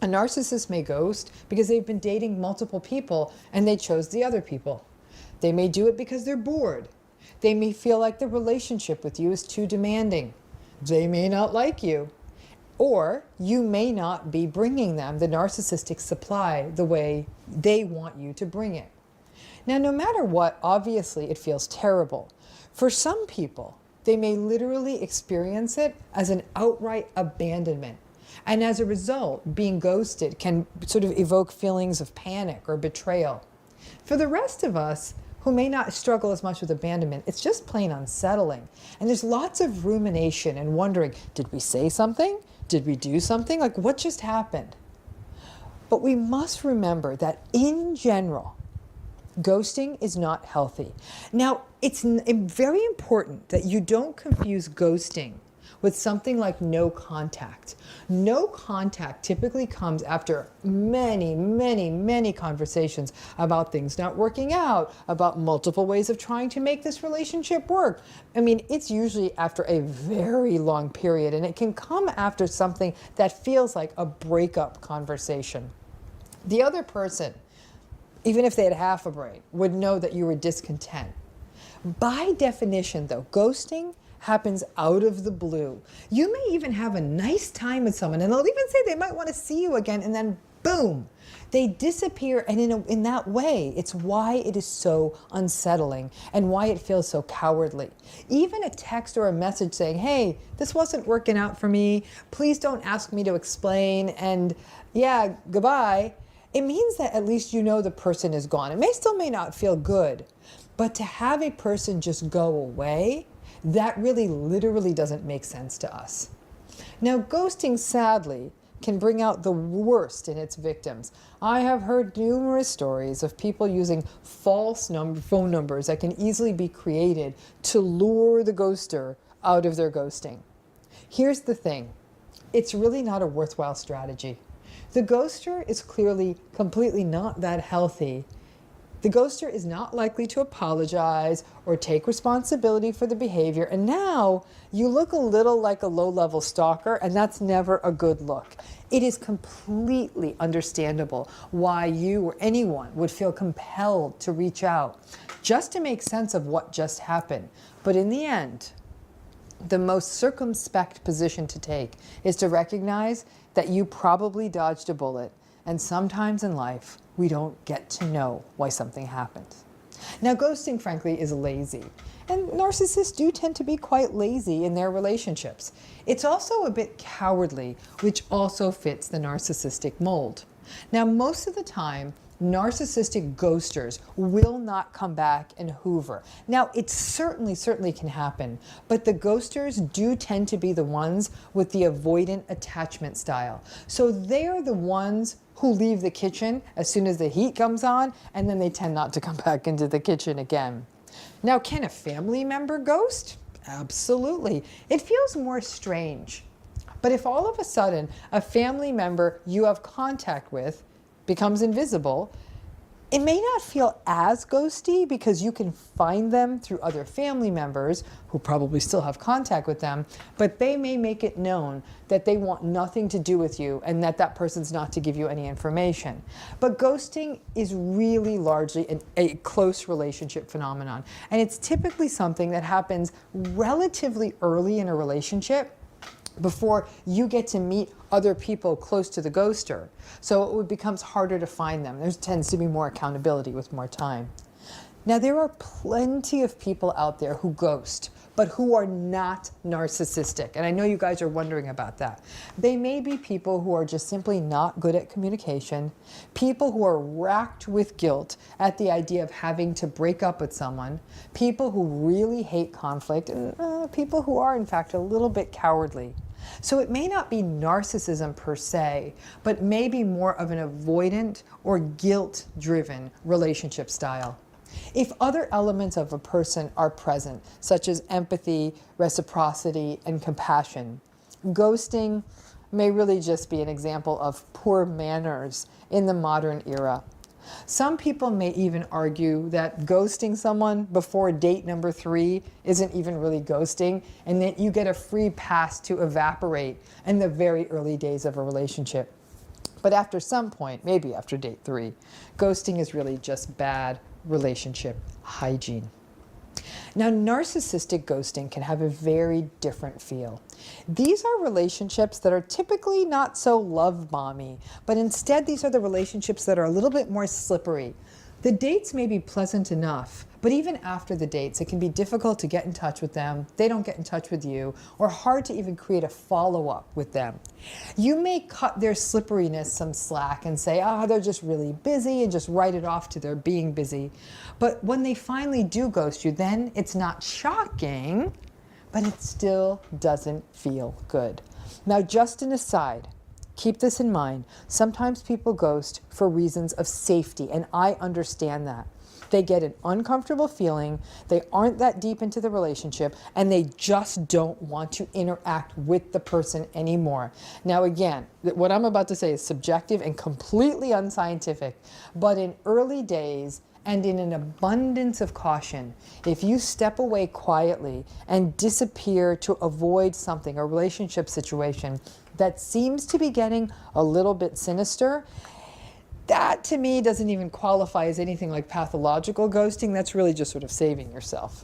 A narcissist may ghost because they've been dating multiple people and they chose the other people. They may do it because they're bored. They may feel like the relationship with you is too demanding. They may not like you. Or you may not be bringing them the narcissistic supply the way they want you to bring it. Now, no matter what, obviously it feels terrible. For some people, they may literally experience it as an outright abandonment. And as a result, being ghosted can sort of evoke feelings of panic or betrayal. For the rest of us, who may not struggle as much with abandonment, it's just plain unsettling. And there's lots of rumination and wondering, did we say something? Did we do something? Like, what just happened? But we must remember that in general, ghosting is not healthy. Now, it's very important that you don't confuse ghosting with something like no contact. No contact typically comes after many, many, many conversations about things not working out, about multiple ways of trying to make this relationship work. I mean, it's usually after a very long period, and it can come after something that feels like a breakup conversation. The other person, even if they had half a brain, would know that you were discontent. By definition, though, ghosting happens out of the blue. You may even have a nice time with someone, and they'll even say they might want to see you again, and then boom, they disappear. And in that way, it's why it is so unsettling and why it feels so cowardly. Even a text or a message saying, hey, this wasn't working out for me. Please don't ask me to explain. And yeah, goodbye. It means that at least you know the person is gone. It may not feel good, but to have a person just go away, that really literally doesn't make sense to us. Now, ghosting, sadly, can bring out the worst in its victims. I have heard numerous stories of people using false phone numbers that can easily be created to lure the ghoster out of their ghosting. Here's the thing. It's really not a worthwhile strategy. The ghoster is clearly completely not that healthy. The ghoster is not likely to apologize or take responsibility for the behavior, and now you look a little like a low-level stalker, and that's never a good look. It is completely understandable why you or anyone would feel compelled to reach out just to make sense of what just happened. But in the end, the most circumspect position to take is to recognize that you probably dodged a bullet, and sometimes in life, we don't get to know why something happened. Now, ghosting, frankly, is lazy, and narcissists do tend to be quite lazy in their relationships. It's also a bit cowardly, which also fits the narcissistic mold. Now, most of the time, narcissistic ghosters will not come back and hoover. Now, it certainly can happen, but the ghosters do tend to be the ones with the avoidant attachment style. So they're the ones who leave the kitchen as soon as the heat comes on, and then they tend not to come back into the kitchen again. Now, can a family member ghost? Absolutely. It feels more strange. But if all of a sudden a family member you have contact with becomes invisible, it may not feel as ghosty because you can find them through other family members who probably still have contact with them, but they may make it known that they want nothing to do with you and that that person's not to give you any information. But ghosting is really largely a close relationship phenomenon, and it's typically something that happens relatively early in a relationship before you get to meet other people close to the ghoster. So it becomes harder to find them. There tends to be more accountability with more time. Now, there are plenty of people out there who ghost, but who are not narcissistic. And I know you guys are wondering about that. They may be people who are just simply not good at communication, people who are racked with guilt at the idea of having to break up with someone, people who really hate conflict, and people who are, in fact, a little bit cowardly. So it may not be narcissism per se, but maybe more of an avoidant or guilt-driven relationship style. If other elements of a person are present, such as empathy, reciprocity, and compassion, ghosting may really just be an example of poor manners in the modern era. Some people may even argue that ghosting someone before date number 3 isn't even really ghosting, and that you get a free pass to evaporate in the very early days of a relationship. But after some point, maybe after date 3, ghosting is really just bad relationship hygiene. Now, narcissistic ghosting can have a very different feel. These are relationships that are typically not so love-bomby, but instead these are the relationships that are a little bit more slippery. The dates may be pleasant enough, but even after the dates, it can be difficult to get in touch with them, they don't get in touch with you, or hard to even create a follow-up with them. You may cut their slipperiness some slack and say, they're just really busy, and just write it off to their being busy. But when they finally do ghost you, then it's not shocking, but it still doesn't feel good. Now, just an aside, keep this in mind. Sometimes people ghost for reasons of safety, and I understand that. They get an uncomfortable feeling, they aren't that deep into the relationship, and they just don't want to interact with the person anymore. Now, again, what I'm about to say is subjective and completely unscientific, but in early days, and in an abundance of caution, if you step away quietly and disappear to avoid something, a relationship situation that seems to be getting a little bit sinister, that to me doesn't even qualify as anything like pathological ghosting. That's really just sort of saving yourself.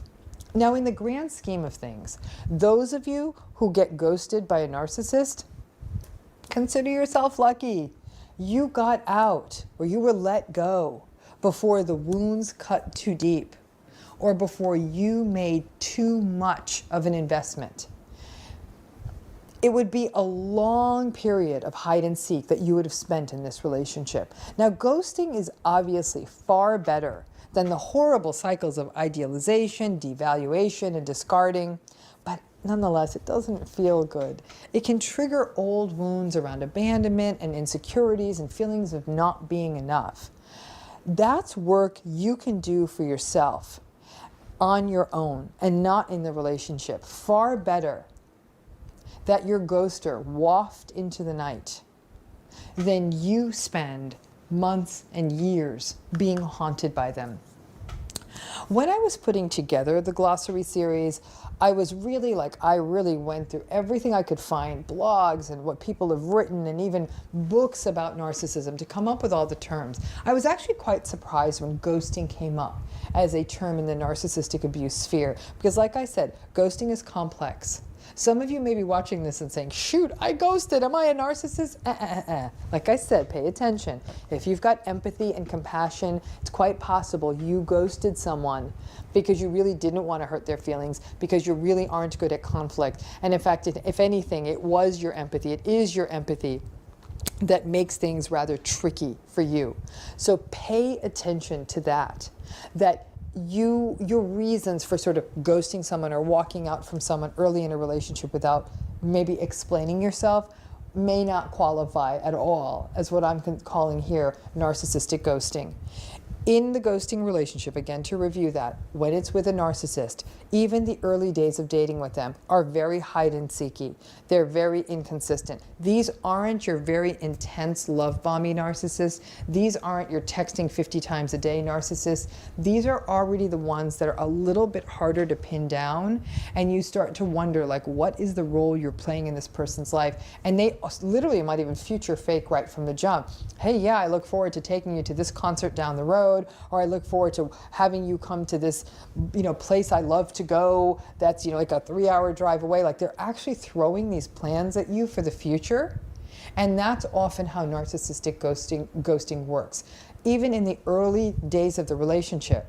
Now, in the grand scheme of things, those of you who get ghosted by a narcissist, consider yourself lucky. You got out, or you were let go before the wounds cut too deep, or before you made too much of an investment. It would be a long period of hide and seek that you would have spent in this relationship. Now, ghosting is obviously far better than the horrible cycles of idealization, devaluation, and discarding. but nonetheless, it doesn't feel good. It can trigger old wounds around abandonment and insecurities and feelings of not being enough. That's work you can do for yourself on your own and not in the relationship. Far better that your ghoster waft into the night than you spend months and years being haunted by them. When I was putting together the glossary series, I really went through everything I could find, blogs and what people have written and even books about narcissism to come up with all the terms. I was actually quite surprised when ghosting came up as a term in the narcissistic abuse sphere, because like I said, ghosting is complex. Some of you may be watching this and saying, shoot, I ghosted, am I a narcissist? Like I said, pay attention. If you've got empathy and compassion, it's quite possible you ghosted someone because you really didn't want to hurt their feelings, because you really aren't good at conflict. And in fact, if anything, it was your empathy, it is your empathy that makes things rather tricky for you. So pay attention to that your reasons for sort of ghosting someone or walking out from someone early in a relationship without maybe explaining yourself may not qualify at all as what I'm calling here narcissistic ghosting. In the ghosting relationship, again to review that, when it's with a narcissist, even the early days of dating with them are very hide and seeky. They're very inconsistent. These aren't your very intense love bombing narcissists. These aren't your texting 50 times a day narcissists. These are already the ones that are a little bit harder to pin down, and you start to wonder, like, what is the role you're playing in this person's life? And they literally might even future fake right from the jump. Hey, yeah, I look forward to taking you to this concert down the road, or I look forward to having you come to this, place I love to go that's, like a 3-hour drive away. Like, they're actually throwing these plans at you for the future. And that's often how narcissistic ghosting works. Even in the early days of the relationship,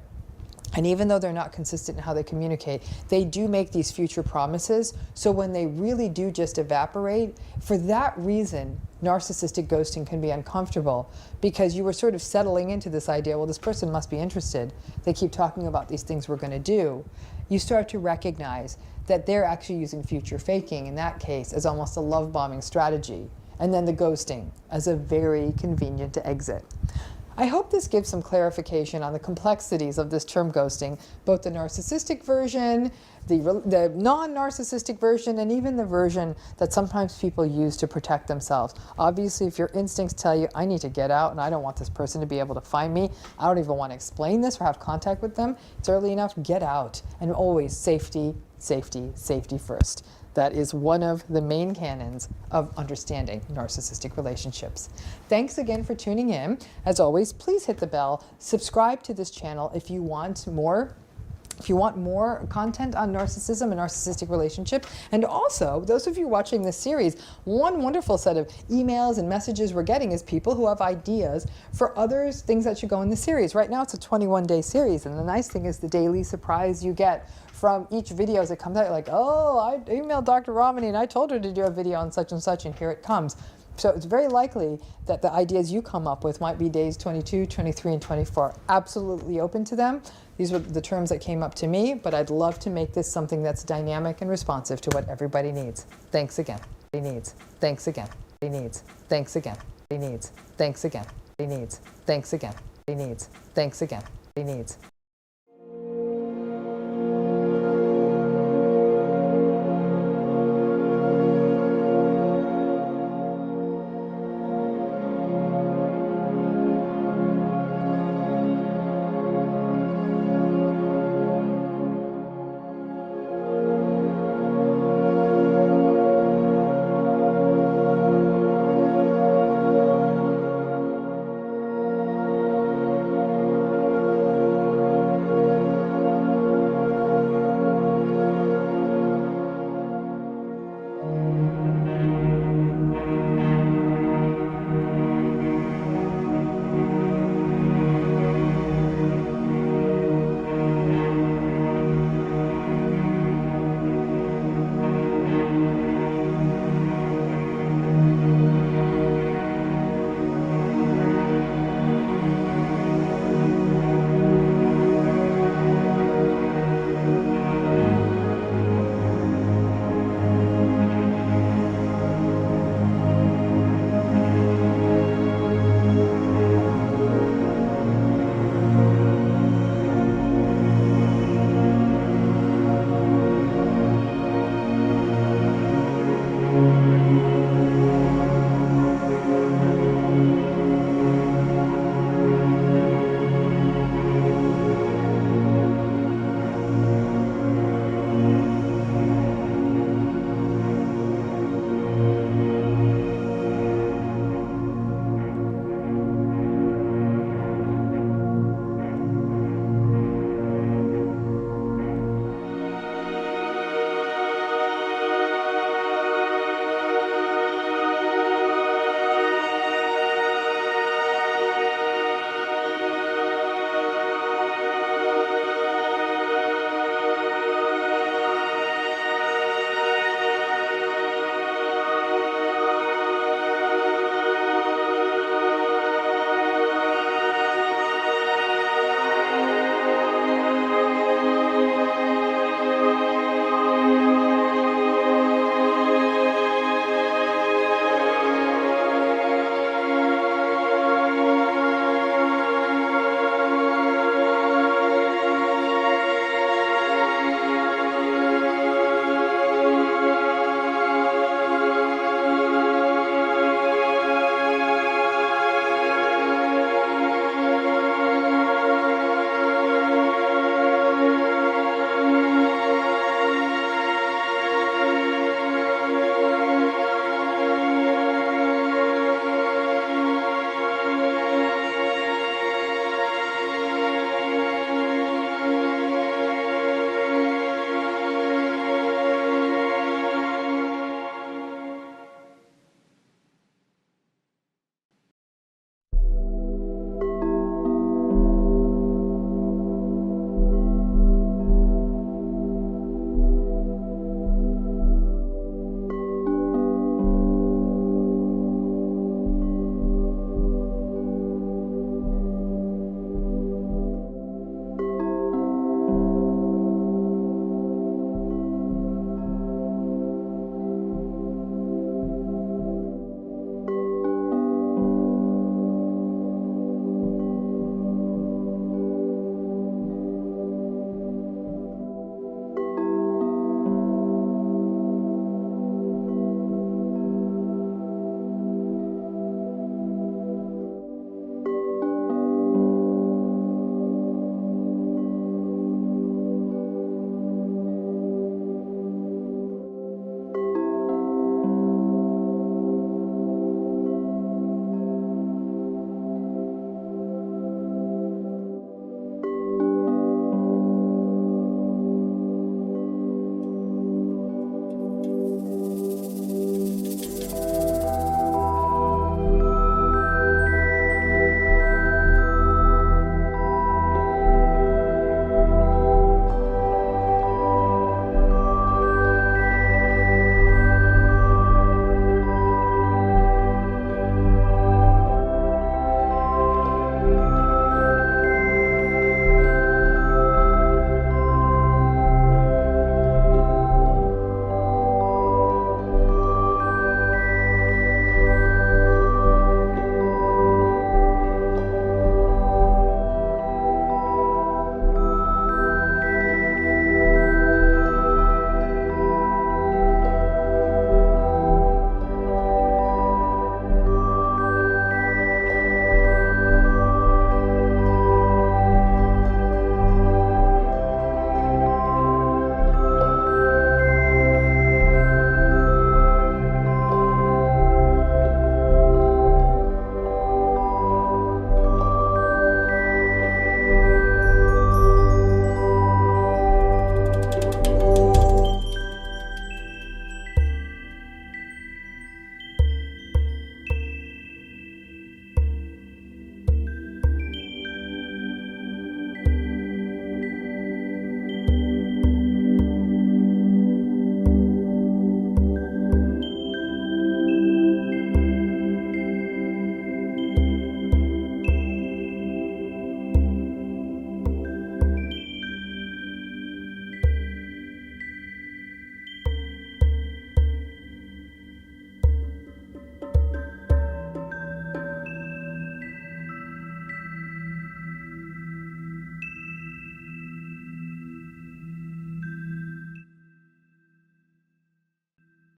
and even though they're not consistent in how they communicate, they do make these future promises. So when they really do just evaporate, for that reason, narcissistic ghosting can be uncomfortable, because you were sort of settling into this idea, well, this person must be interested. They keep talking about these things we're going to do. You start to recognize that they're actually using future faking, in that case, as almost a love bombing strategy. And then the ghosting as a very convenient exit. I hope this gives some clarification on the complexities of this term ghosting, both the narcissistic version, the non-narcissistic version, and even the version that sometimes people use to protect themselves. Obviously, if your instincts tell you, I need to get out and I don't want this person to be able to find me, I don't even want to explain this or have contact with them, it's early enough, get out. And always safety, safety, safety first. That is one of the main canons of understanding narcissistic relationships. Thanks again for tuning in. As always, please hit the bell, subscribe to this channel if you want more. If you want more content on narcissism and narcissistic relationship. And also, those of you watching this series, one wonderful set of emails and messages we're getting is people who have ideas for things that should go in the series. Right now it's a 21-day series, and the nice thing is the daily surprise you get from each video as it comes out. You're like, oh, I emailed Dr. Ramani and I told her to do a video on such and such, and here it comes. So it's very likely that the ideas you come up with might be days 22, 23, and 24. Absolutely open to them. These were the terms that came up to me, but I'd love to make this something that's dynamic and responsive to what everybody needs. Thanks again. He needs. Thanks again. He needs. Thanks again. He needs. Thanks again. He needs. Thanks again. He needs. Thanks again. He needs.